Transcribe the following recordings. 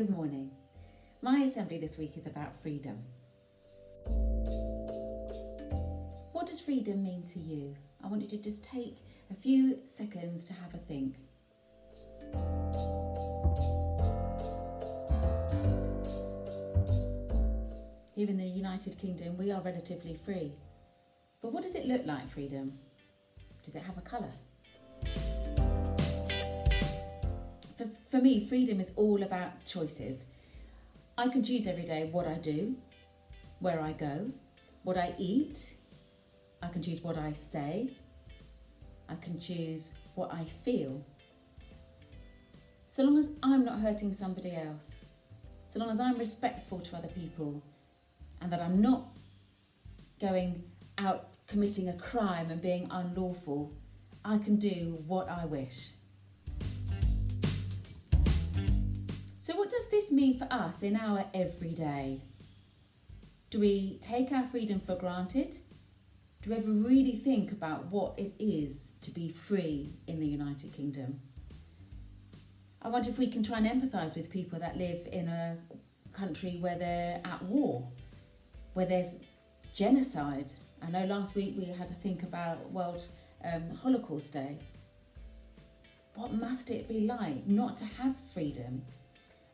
Good morning. My assembly this week is about freedom. What does freedom mean to you? I want you to just take a few seconds to have a think. Here in the United Kingdom, we are relatively free. But what does it look like, freedom? Does it have a colour? For me, freedom is all about choices. I can choose every day what I do, where I go, what I eat. I can choose what I say. I can choose what I feel. So long as I'm not hurting somebody else, so long as I'm respectful to other people, and that I'm not going out committing a crime and being unlawful, I can do what I wish. So what does this mean for us in our everyday? Do we take our freedom for granted? Do we ever really think about what it is to be free in the United Kingdom? I wonder if we can try and empathise with people that live in a country where they're at war, where there's genocide. I know last week we had to think about World Holocaust Day. What must it be like not to have freedom?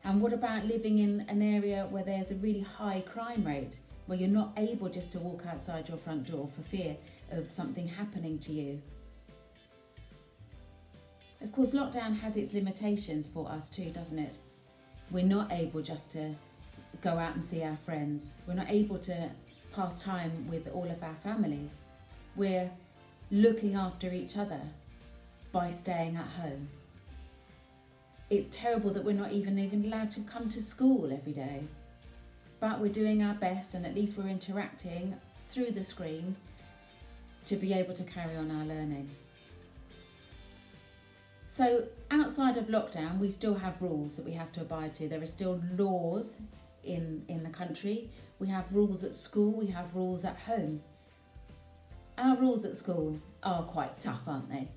And what about living in an area where there's a really high crime rate, where you're not able just to walk outside your front door for fear of something happening to you? Of course, lockdown has its limitations for us too, doesn't it? We're not able just to go out and see our friends. We're not able to pass time with all of our family. We're looking after each other by staying at home. It's terrible that we're not even allowed to come to school every day. But we're doing our best, and at least we're interacting through the screen to be able to carry on our learning. So outside of lockdown, we still have rules that we have to abide to. There are still laws in the country. We have rules at school, we have rules at home. Our rules at school are quite tough, aren't they?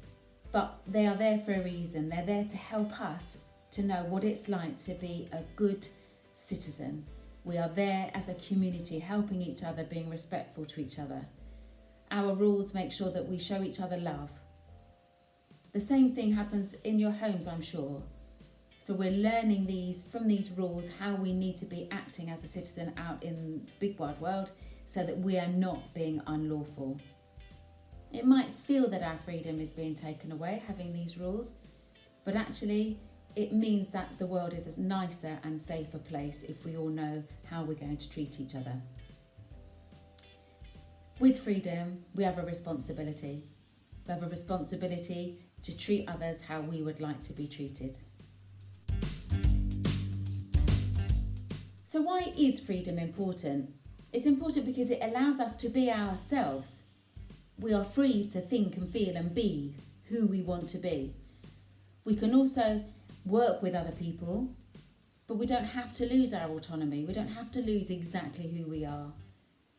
But they are there for a reason. They're there to help us to know what it's like to be a good citizen. We are there as a community, helping each other, being respectful to each other. Our rules make sure that we show each other love. The same thing happens in your homes, I'm sure. So we're learning from these rules how we need to be acting as a citizen out in the big wide world so that we are not being unlawful. It might feel that our freedom is being taken away having these rules, but actually it means that the world is a nicer and safer place if we all know how we're going to treat each other. With freedom, we have a responsibility. We have a responsibility to treat others how we would like to be treated. So why is freedom important? It's important because it allows us to be ourselves. We are free to think and feel and be who we want to be. We can also work with other people, but we don't have to lose our autonomy. We don't have to lose exactly who we are.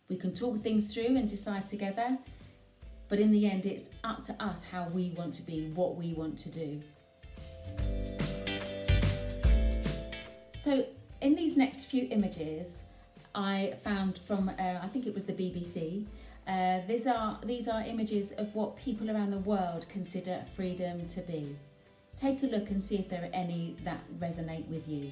We can talk things through and decide together, but in the end, it's up to us how we want to be, what we want to do. So in these next few images, I found from, I think it was the BBC, these are images of what people around the world consider freedom to be. Take a look and see if there are any that resonate with you.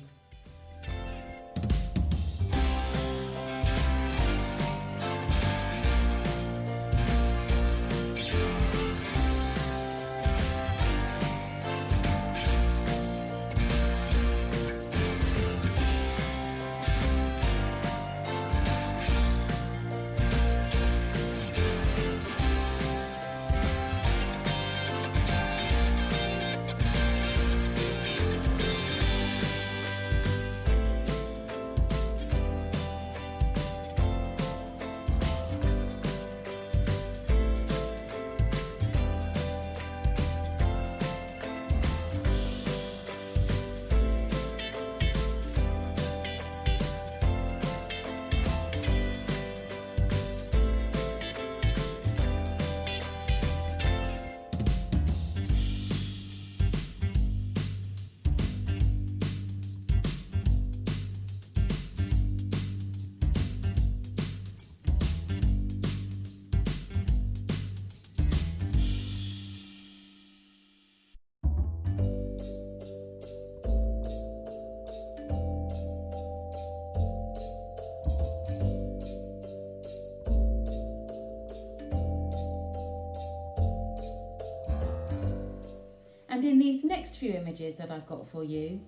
And in these next few images that I've got for you,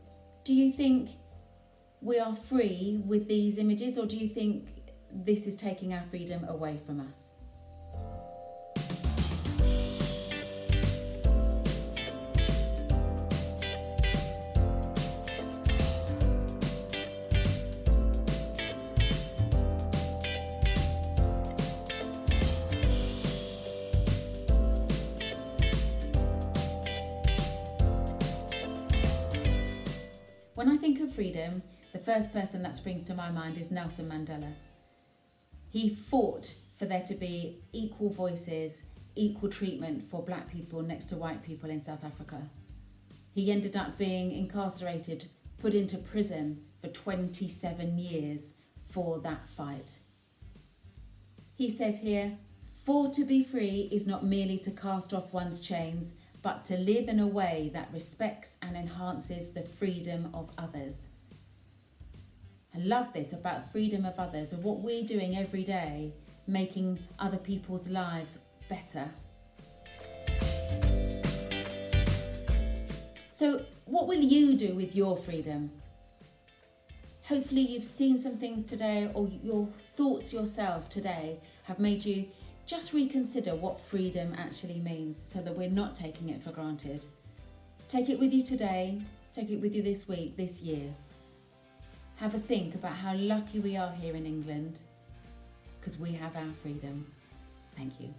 do you think we are free with these images, or do you think this is taking our freedom away from us? When I think of freedom, the first person that springs to my mind is Nelson Mandela. He fought for there to be equal voices, equal treatment for black people next to white people in South Africa. He ended up being incarcerated, put into prison for 27 years for that fight. He says here, "For to be free is not merely to cast off one's chains, but to live in a way that respects and enhances the freedom of others." I love this about freedom of others, and what we're doing every day, making other people's lives better. So what will you do with your freedom? Hopefully you've seen some things today, or your thoughts yourself today have made you just reconsider what freedom actually means, so that we're not taking it for granted. Take it with you today, take it with you this week, this year. Have a think about how lucky we are here in England, because we have our freedom. Thank you.